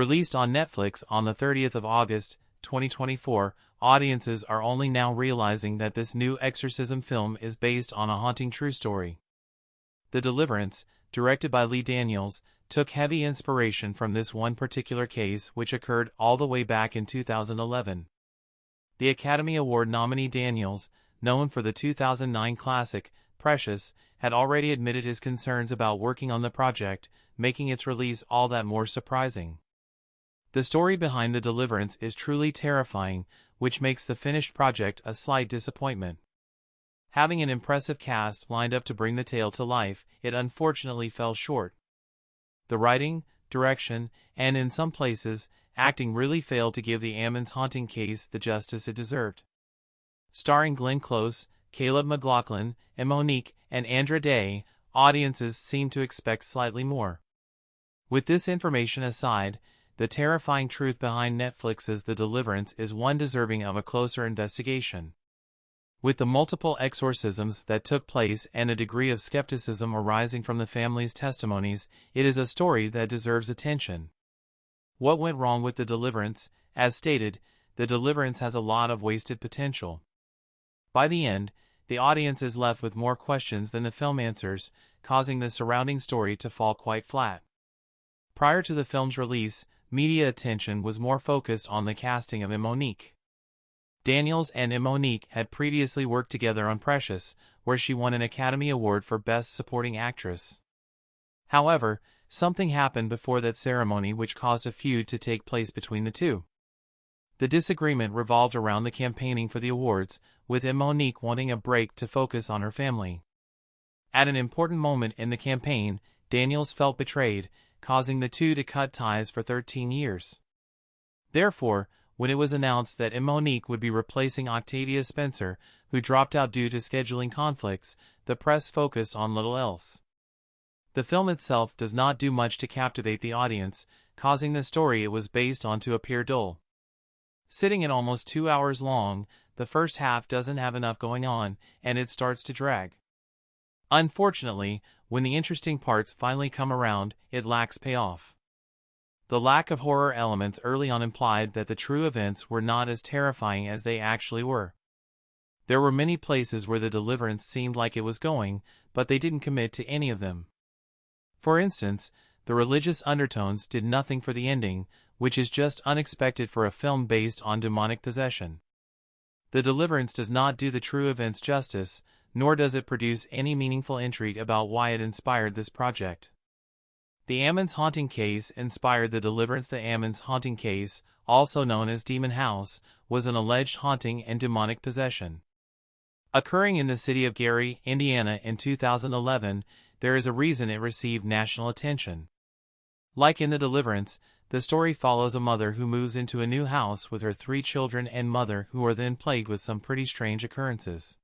Released on Netflix on the 30th of August, 2024, audiences are only now realizing that this new exorcism film is based on a haunting true story. The Deliverance, directed by Lee Daniels, took heavy inspiration from this one particular case which occurred all the way back in 2011. The Academy Award nominee Daniels, known for the 2009 classic, Precious, had already admitted his concerns about working on the project, making its release all that more surprising. The story behind The Deliverance is truly terrifying, which makes the finished project a slight disappointment. Having an impressive cast lined up to bring the tale to life, it unfortunately fell short. The writing, direction, and in some places, acting really failed to give the Ammons haunting case the justice it deserved. Starring Glenn Close, Caleb McLaughlin, and Monique and Andra Day, audiences seem to expect slightly more. With this information aside, the terrifying truth behind Netflix's The Deliverance is one deserving of a closer investigation. With the multiple exorcisms that took place and a degree of skepticism arising from the family's testimonies, it is a story that deserves attention. What went wrong with The Deliverance? As stated, The Deliverance has a lot of wasted potential. By the end, the audience is left with more questions than the film answers, causing the surrounding story to fall quite flat. Prior to the film's release, media attention was more focused on the casting of Monique. Daniels and Monique had previously worked together on Precious, where she won an Academy Award for Best Supporting Actress. However, something happened before that ceremony which caused a feud to take place between the two. The disagreement revolved around the campaigning for the awards, with Monique wanting a break to focus on her family. At an important moment in the campaign, Daniels felt betrayed, causing the two to cut ties for 13 years. Therefore, when it was announced that Monique would be replacing Octavia Spencer, who dropped out due to scheduling conflicts, the press focused on little else. The film itself does not do much to captivate the audience, causing the story it was based on to appear dull. Sitting at almost 2 hours long, the first half doesn't have enough going on, and it starts to drag. Unfortunately, when the interesting parts finally come around, it lacks payoff. The lack of horror elements early on implied that the true events were not as terrifying as they actually were. There were many places where The Deliverance seemed like it was going, but they didn't commit to any of them. For instance, the religious undertones did nothing for the ending, which is just unexpected for a film based on demonic possession. The Deliverance does not do the true events justice, nor does it produce any meaningful intrigue about why it inspired this project. The Ammons haunting case inspired The Deliverance. The Ammons haunting case, also known as Demon House, was an alleged haunting and demonic possession. Occurring in the city of Gary, Indiana in 2011, there is a reason it received national attention. Like in The Deliverance, the story follows a mother who moves into a new house with her 3 children and mother who are then plagued with some pretty strange occurrences.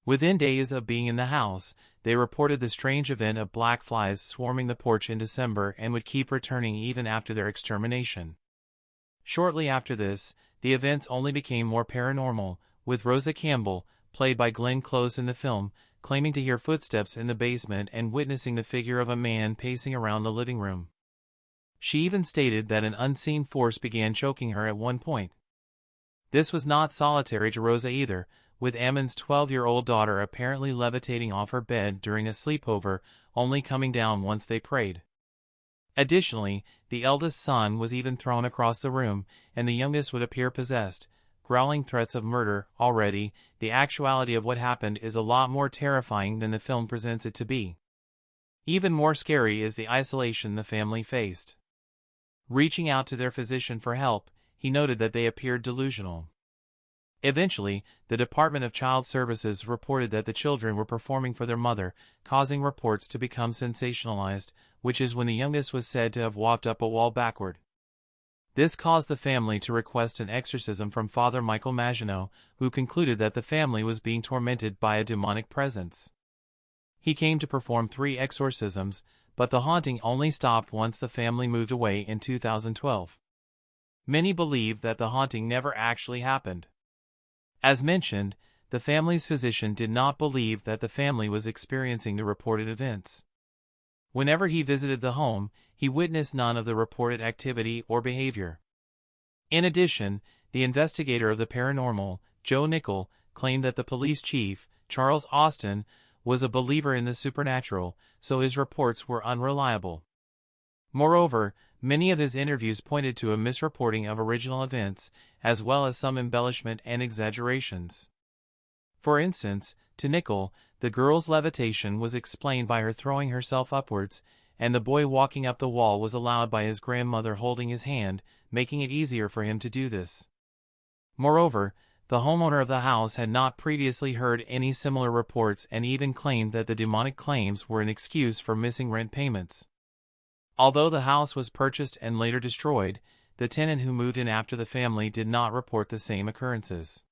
Within days of being in the house, they reported the strange event of black flies swarming the porch in December and would keep returning even after their extermination. Shortly after this, the events only became more paranormal, with Rosa Campbell, played by Glenn Close in the film, claiming to hear footsteps in the basement and witnessing the figure of a man pacing around the living room. She even stated that an unseen force began choking her at one point. This was not solitary to Rosa either, with Ammons' 12-year-old daughter apparently levitating off her bed during a sleepover, only coming down once they prayed. Additionally, the eldest son was even thrown across the room, and the youngest would appear possessed, growling threats of murder. Already, the actuality of what happened is a lot more terrifying than the film presents it to be. Even more scary is the isolation the family faced. Reaching out to their physician for help, he noted that they appeared delusional. Eventually, the Department of Child Services reported that the children were performing for their mother, causing reports to become sensationalized, which is when the youngest was said to have walked up a wall backward. This caused the family to request an exorcism from Father Michael Maginot, who concluded that the family was being tormented by a demonic presence. He came to perform 3 exorcisms, but the haunting only stopped once the family moved away in 2012. Many believe that the haunting never actually happened. As mentioned, the family's physician did not believe that the family was experiencing the reported events. Whenever he visited the home, he witnessed none of the reported activity or behavior. In addition, the investigator of the paranormal, Joe Nickel, claimed that the police chief, Charles Austin, was a believer in the supernatural, so his reports were unreliable. Moreover, many of his interviews pointed to a misreporting of original events, as well as some embellishment and exaggerations. For instance, to Nickel, the girl's levitation was explained by her throwing herself upwards, and the boy walking up the wall was allowed by his grandmother holding his hand, making it easier for him to do this. Moreover, the homeowner of the house had not previously heard any similar reports and even claimed that the demonic claims were an excuse for missing rent payments. Although the house was purchased and later destroyed, the tenant who moved in after the family did not report the same occurrences.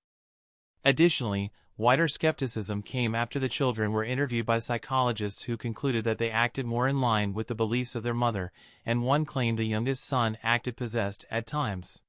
Additionally, wider skepticism came after the children were interviewed by psychologists who concluded that they acted more in line with the beliefs of their mother, and one claimed the youngest son acted possessed at times.